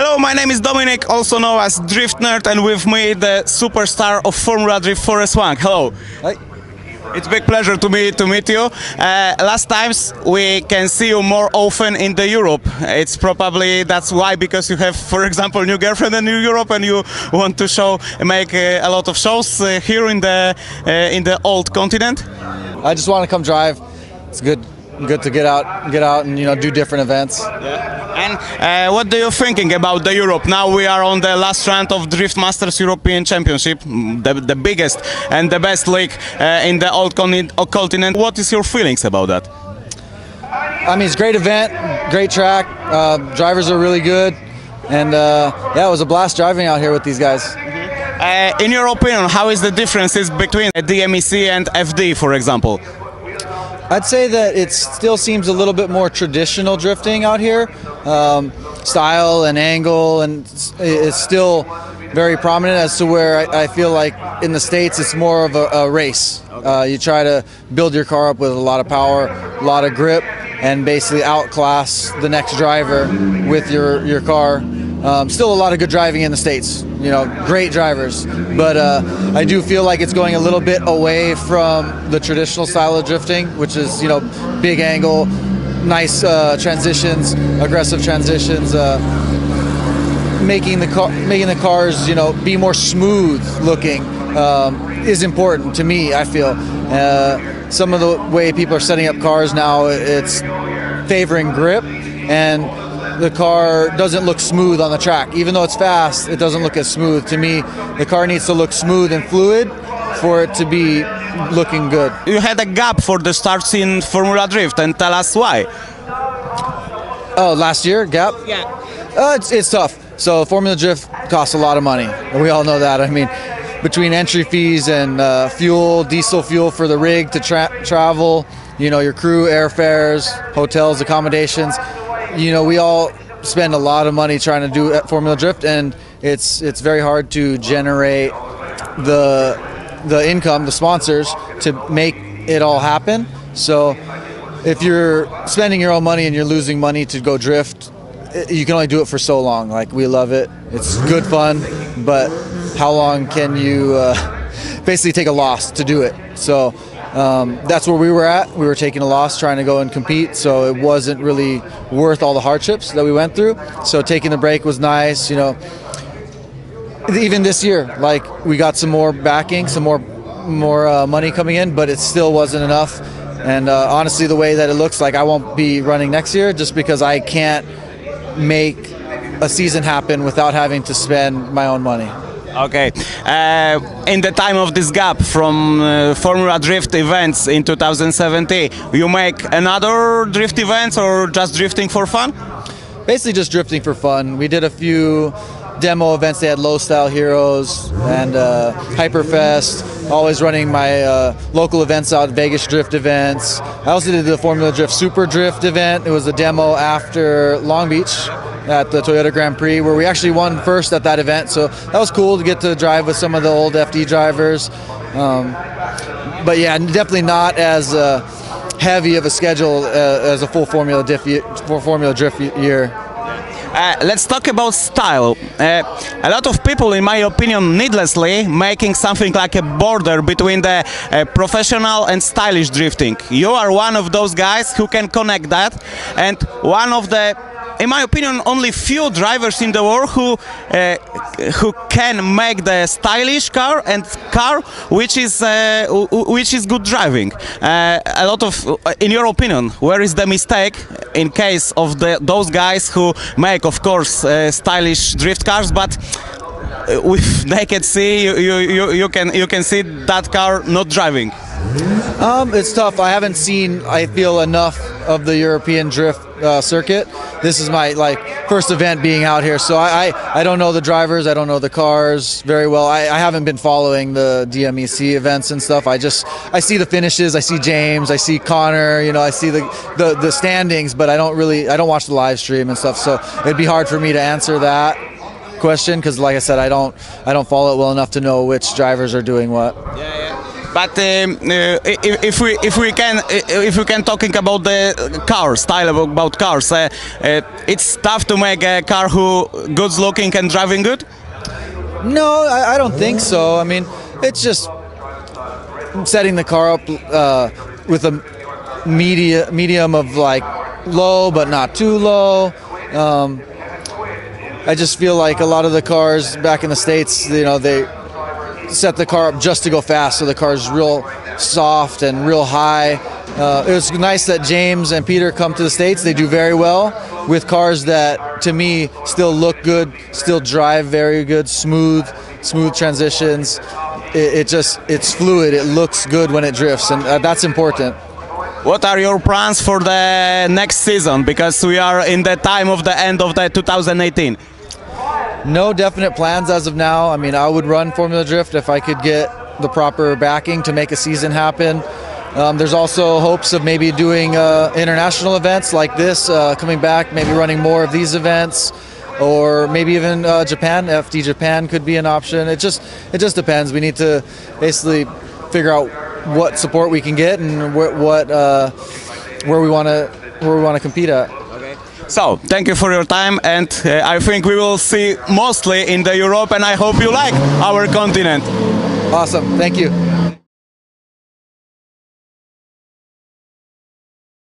Hello, my name is Dominic, also known as Drift Nerd, and with me the superstar of Formula Drift, Forrest Wang. Hello. Hi. It's a big pleasure to meet you. Last times we can see you more often in the Europe. It's probably that's why, because you have, for example, new girlfriend in Europe, and you want to make a lot of shows here in the old continent. I just want to come drive. It's good to get out and do different events. Yeah. And what do you thinking about the Europe? Now we are on the last round of Drift Masters European Championship, the biggest and the best league in the old continent. What is your feelings about that? I mean, it's a great event, great track. Drivers are really good, and yeah, it was a blast driving out here with these guys. In your opinion, how is the differences between DMEC and FD, for example? I'd say that it still seems a little bit more traditional drifting out here. Style and angle, and it's still very prominent, as to where I feel like in the States it's more of a race. You try to build your car up with a lot of power, a lot of grip, and basically outclass the next driver with your car. Still a lot of good driving in the States, great drivers, but I do feel like it's going a little bit away from the traditional style of drifting, which is big angle, nice transitions, aggressive transitions, making the cars be more smooth looking is important to me. I feel some of the way people are setting up cars now, it's favoring grip, and the car doesn't look smooth on the track. Even though it's fast, it doesn't look as smooth. To me, the car needs to look smooth and fluid for it to be looking good. You had a gap for the starts in Formula Drift, and tell us why. Oh, last year, gap? Yeah. It's tough. So Formula Drift costs a lot of money. We all know that. I mean, between entry fees and fuel, diesel fuel for the rig to travel, your crew, airfares, hotels, accommodations, we all spend a lot of money trying to do Formula Drift, and it's very hard to generate the income, the sponsors, to make it all happen. So if you're spending your own money and you're losing money to go drift, you can only do it for so long. Like, we love it. It's good fun, but how long can you basically take a loss to do it? So that's where we were at. We were taking a loss trying to go and compete, so it wasn't really worth all the hardships that we went through. So taking the break was nice. Even this year, like, we got some more backing, some more money coming in, but it still wasn't enough. And honestly, the way that it looks like, I won't be running next year, just because I can't make a season happen without having to spend my own money. Okay. In the time of this gap from Formula Drift events in 2017, you make another drift events, or just drifting for fun? Basically just drifting for fun. We did a few demo events. They had Low Style Heroes and Hyperfest. Always running my local events out, Vegas Drift events. I also did the Formula Drift Super Drift event. It was a demo after Long Beach at the Toyota Grand Prix, where we actually won first at that event. So that was cool to get to drive with some of the old FD drivers. But yeah, definitely not as heavy of a schedule as a full Formula Drift year. Let's talk about style. A lot of people, in my opinion, needlessly making something like a border between the professional and stylish drifting. You are one of those guys who can connect that, and one of the, in my opinion, only few drivers in the world who can make the stylish car and car which is good driving. A lot of, in your opinion, where is the mistake in case of those guys who make, of course, stylish drift cars, but with naked see you can see that car not driving? It's tough. I haven't seen, I feel, enough of the European drift circuit. This is my first event being out here, so I don't know the drivers, I don't know the cars very well. I haven't been following the DMEC events and stuff. I see the finishes, I see James, I see Connor, I see the standings, but I don't watch the live stream and stuff. So it'd be hard for me to answer that question, because like I said, I don't follow it well enough to know which drivers are doing what. Yeah. But if we can talking about the car style about cars, it's tough to make a car who good looking and driving good. No, I don't think so. I mean, it's just setting the car up with a medium of like low but not too low. I just feel like a lot of the cars back in the States, you know, they set the car up just to go fast, so the car's real soft and real high. It was nice that James and Peter come to the States. They do very well with cars that, to me, still look good, still drive very good, smooth transitions. It's fluid. It looks good when it drifts, and that's important. What are your plans for the next season? Because we are in the time of the end of the 2018. No definite plans as of now. I mean, I would run Formula Drift if I could get the proper backing to make a season happen. There's also hopes of maybe doing international events like this, coming back, maybe running more of these events, or maybe even Japan. FD Japan could be an option. It just depends. We need to basically figure out what support we can get and where we want to compete at. So, thank you for your time, and I think we will see mostly in the Europe, and I hope you like our continent. Awesome, thank you.